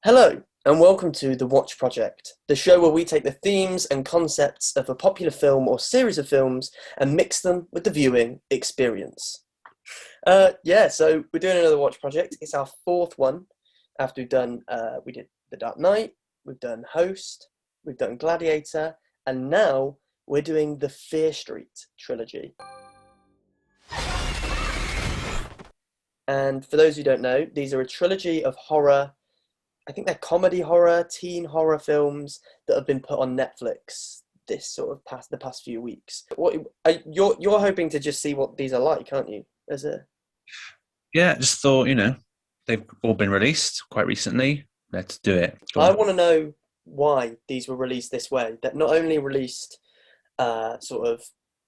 Hello, and welcome to The Watch Project, the show where we take the themes and concepts of a popular film or series of films and mix them with the viewing experience. So we're doing another Watch Project. It's our fourth one after we did The Dark Knight, we've done Host, we've done Gladiator, and now we're doing the Fear Street Trilogy. And for those who don't know, these are a trilogy of horror. I think they're comedy horror, teen horror films that have been put on Netflix this sort of the past few weeks. You're hoping to just see what these are like, aren't you? Yeah, just thought, they've all been released quite recently. Let's do it. I want to know why these were released this way. That not only released sort of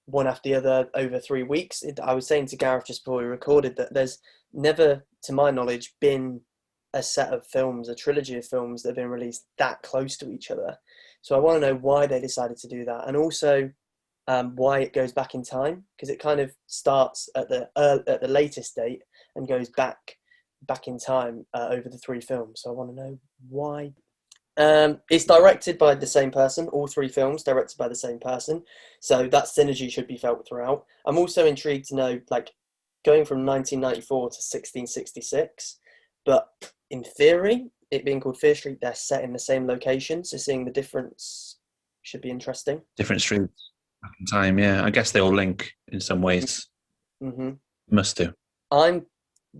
one after the other over 3 weeks. I was saying to Gareth just before we recorded that there's never, to my knowledge, been a set of films, a trilogy of films that have been released that close to each other. So I want to know why they decided to do that, and also why it goes back in time, because it kind of starts at the latest date and goes back in time over the three films. So I want to know why. It's directed by the same person, all three films directed by the same person. So that synergy should be felt throughout. I'm also intrigued to know, like, going from 1994 to 1666, but in theory, it being called Fear Street, they're set in the same location. So seeing the difference should be interesting. Different streets back in time, yeah. I guess they all link in some ways. Mm-hmm. Must do. I'm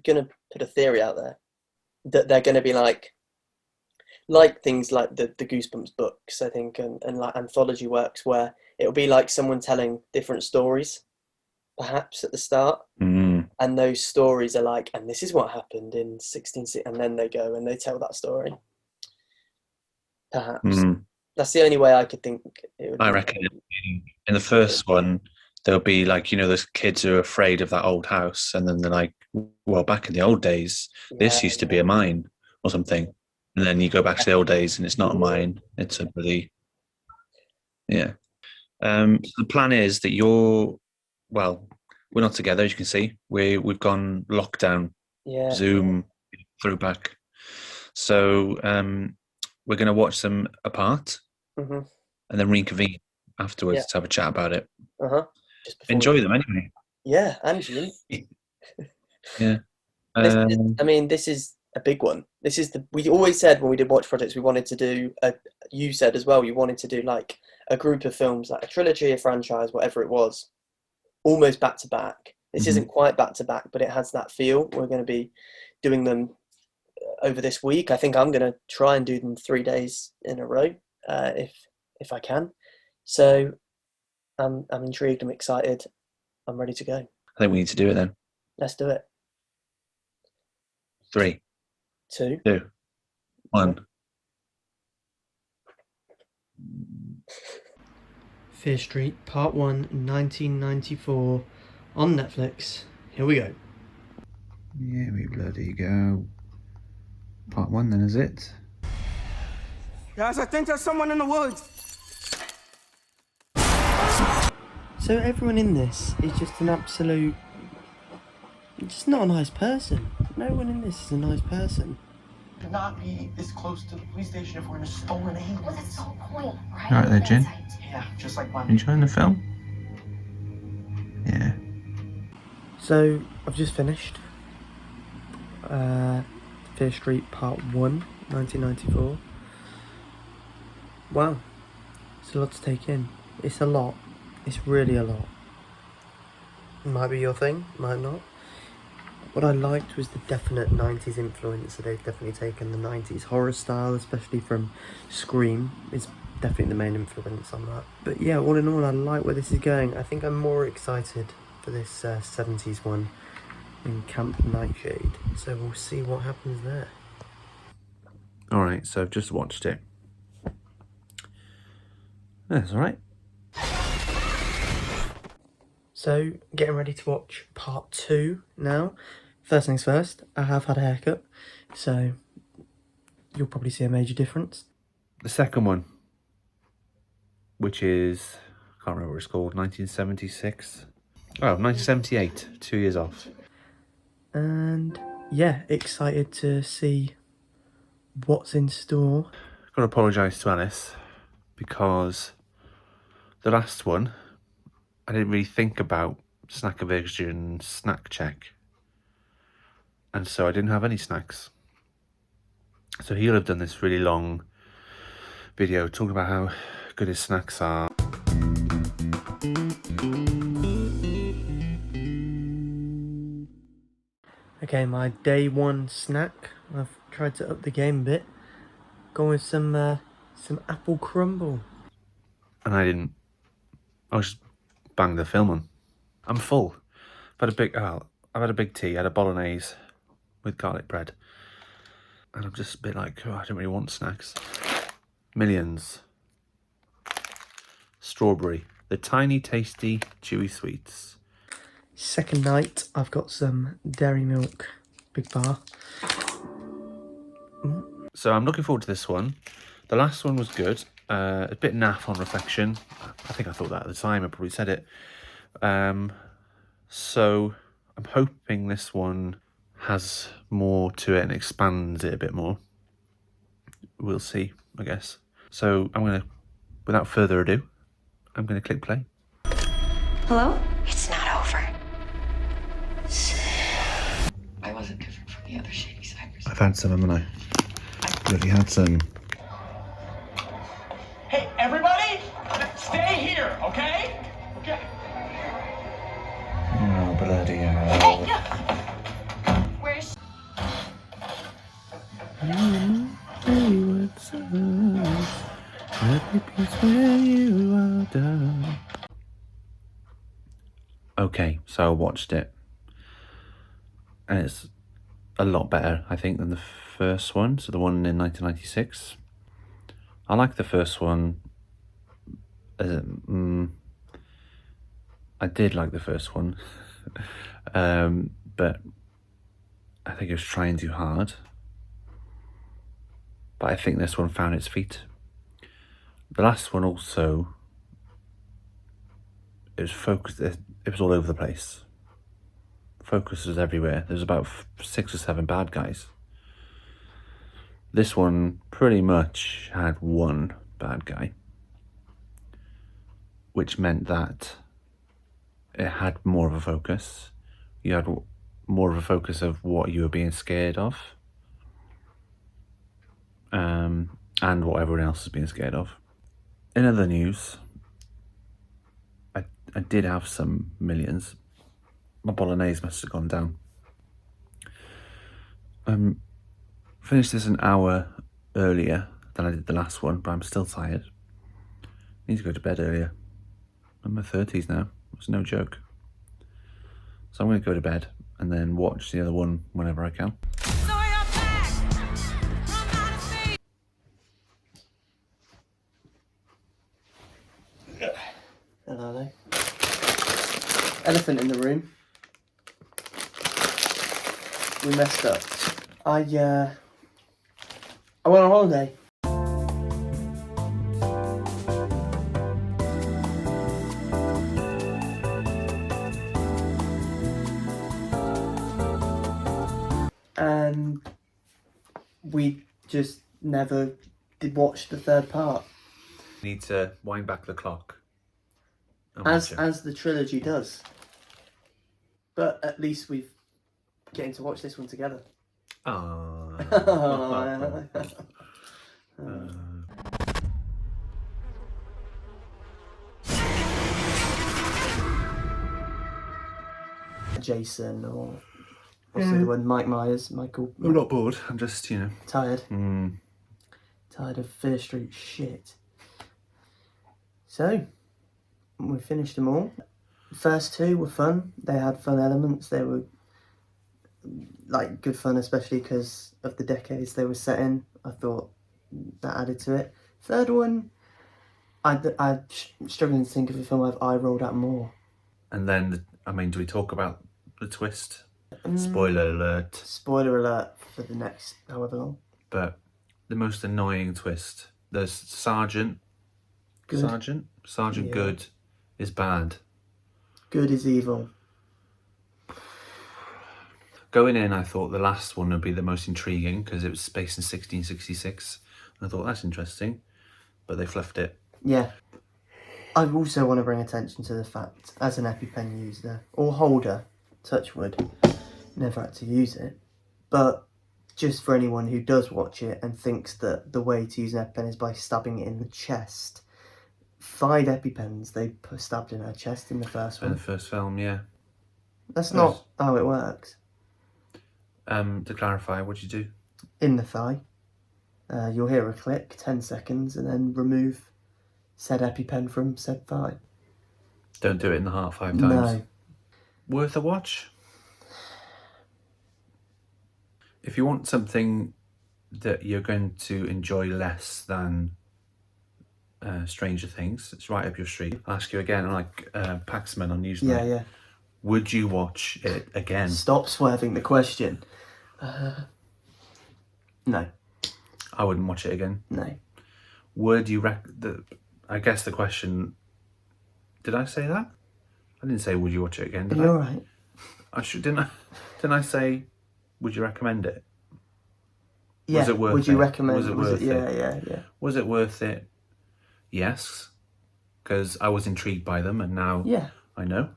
going to put a theory out there that they're going to be like things like the Goosebumps books, I think, and like anthology works where it'll be like someone telling different stories, perhaps at the start. And those stories are like, and this is what happened in 1660, and then they go and they tell that story. Perhaps. That's the only way I could think it would I be. reckon in the first one, there'll be like, those kids who are afraid of that old house, and then they're like, well, back in the old days, this used to be a mine or something. And then you go back to the old days and it's not a mine, it's a really, yeah. So the plan is that we're not together, as you can see. We've gone lockdown, Zoom, throwback. So we're going to watch them apart and then reconvene afterwards to have a chat about it. Enjoy them anyway. Yeah, and you. Yeah. This is a big one. We always said when we did watch projects, we wanted to do, you said as well, you wanted to do like a group of films, like a trilogy, a franchise, whatever it was, almost back to back. This isn't quite back to back, but it has that feel. We're going to be doing them over this week. I think I'm going to try and do them 3 days in a row, if I can. So I'm intrigued. I'm excited. I'm ready to go. I think we need to do it then. Let's do it. 3, 2, 1. Fear Street Part 1, 1994, on Netflix. Here we go. Here we bloody go. Part 1 then, is it? Guys, I think there's someone in the woods. So everyone in this is just an absolute... just not a nice person. No one in this is a nice person. Could not be this close to the police station if we're in a stolen ambulance. Well, that's the whole point, right? All right there, Jen. Yeah, just like my... Enjoying the film? Yeah. So, I've just finished Fear Street Part 1, 1994. Wow. It's a lot to take in. It's a lot. It's really a lot. Might be your thing, might not. What I liked was the definite 90s influence that they've definitely taken. The 90s horror style, especially from Scream, is definitely the main influence on that. But yeah, all in all, I like where this is going. I think I'm more excited for this 70s one in Camp Nightshade. So we'll see what happens there. Alright, so I've just watched it. That's alright. So, getting ready to watch Part 2 now. First things first, I have had a haircut, so you'll probably see a major difference. The second one, which is, I can't remember what it's called, 1976? Oh, 1978, 2 years off. And yeah, excited to see what's in store. Got to apologise to Alice because the last one I didn't really think about Snack-O-Vision snack check, and so I didn't have any snacks. So he'll have done this really long video talking about how good his snacks are. Okay, my day one snack. I've tried to up the game a bit. Going with some apple crumble. And I didn't. I was just banged the film on. I'm full. I've had a big tea. I had a bolognese with garlic bread. And I'm just a bit like, oh, I don't really want snacks. Millions. Strawberry. The tiny, tasty, chewy sweets. Second night, I've got some dairy milk, big bar. So I'm looking forward to this one. The last one was good. A bit naff on reflection. I think I thought that at the time. I probably said it. So I'm hoping this one has more to it and expands it a bit more. We'll see, I guess. So I'm going to, without further ado, I'm going to click play. Hello? It's not over. I wasn't different from the other shady cyphers. I've had some, haven't I? Bloody had some. Hey, everybody, stay here, okay? Okay. Oh, bloody hell. Hey, no! Where's... Okay, so I watched it. And it's a lot better, I think, than the first one. So the one in 1996. I like the first one. I did like the first one. But I think it was trying too hard. But I think this one found its feet. The last one also, it was focused, it was all over the place. Focus was everywhere. There's about 6 or 7 bad guys. This one pretty much had one bad guy, which meant that it had more of a focus. You had more of a focus of what you were being scared of, and what everyone else is being scared of. In other news, I did have some millions. My bolognese must have gone down. Finished this an hour earlier than I did the last one, but I'm still tired. Need to go to bed earlier. I'm in my 30s now. It's no joke. So I'm going to go to bed and then watch the other one whenever I can. Hello there. Elephant in the room. We messed up. I went on holiday. And we just never did watch the third part. Need to wind back the clock. As the trilogy does. But at least we've getting to watch this one together. Jason or what's the other one? Michael. I'm not bored. I'm just, Tired. Tired of Fear Street shit. So, we finished them all. First 2 were fun. They had fun elements. They were like good fun, especially because of the decades they were set in. I thought that added to it. Third one, I'm struggling to think of a film I've eye rolled at more. And then, do we talk about the twist? Spoiler alert. Spoiler alert for the next however long. But the most annoying twist. There's Sergeant. Good. Sergeant Yeah. Good is bad. Good is evil. Going in, I thought the last one would be the most intriguing because it was based in 1666. I thought that's interesting, but they fluffed it. Yeah. I also want to bring attention to the fact, as an EpiPen user, or holder, touch wood, never had to use it, but just for anyone who does watch it and thinks that the way to use an EpiPen is by stabbing it in the chest, 5 EpiPens they stabbed in her chest in the first In one. the first film, yeah. That's not how it works. To clarify, what'd you do? In the thigh. You'll hear a click, 10 seconds, and then remove said EpiPen from said thigh. Don't do it in the heart 5 times. No. Worth a watch? If you want something that you're going to enjoy less than Stranger Things, it's right up your street. I'll ask you again, like Paxman on Newsnight. Yeah. Would you watch it again? Stop swerving the question. No. I wouldn't watch it again. No. Would you I guess the question... Did I say that? I didn't say would you watch it again, did I? You're right. Didn't I say would you recommend it? Yeah. Was it worth Would you it? recommend? Was it worth it? Yeah. Was it worth it? Yes, because I was intrigued by them, and now I know.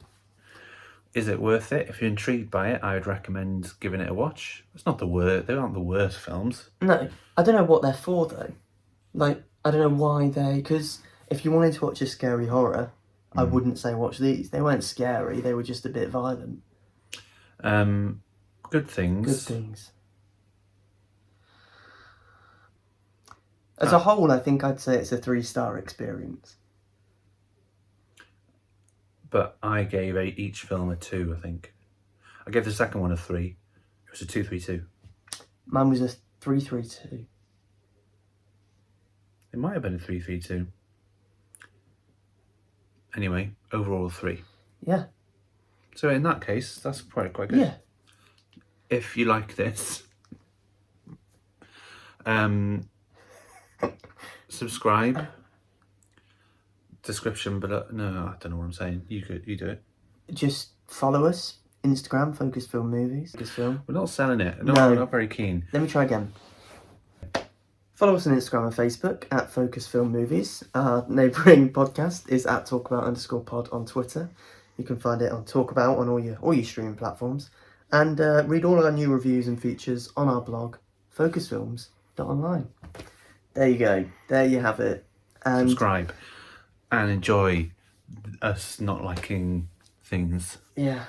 Is it worth it? If you're intrigued by it, I would recommend giving it a watch. It's not the worst. They aren't the worst films. No, I don't know what they're for though. Like, I don't know why because if you wanted to watch a scary horror, I wouldn't say watch these. They weren't scary. They were just a bit violent. Good things. Good things. As a whole, I think I'd say it's a 3-star experience. But I gave each film a 2, I think. I gave the second one a 3. It was a 2-3-2. Mine was a 3-3-2. It might have been a 3-3-2. Anyway, overall 3. Yeah. So in that case, that's probably quite good. Yeah. If you like this, subscribe. Description below. No, I don't know what I'm saying. You do it. Just follow us. Instagram, Focus Film Movies. Focus Film. We're not selling it. No, No. we're not very keen. Let me try again. Follow us on Instagram and Facebook at Focus Film Movies. Our neighbouring podcast is at talkabout_pod on Twitter. You can find it on Talkabout on all your streaming platforms. And read all our new reviews and features on our blog, focusfilms.online. There you go. There you have it. And Subscribe and enjoy us not liking things. yeah.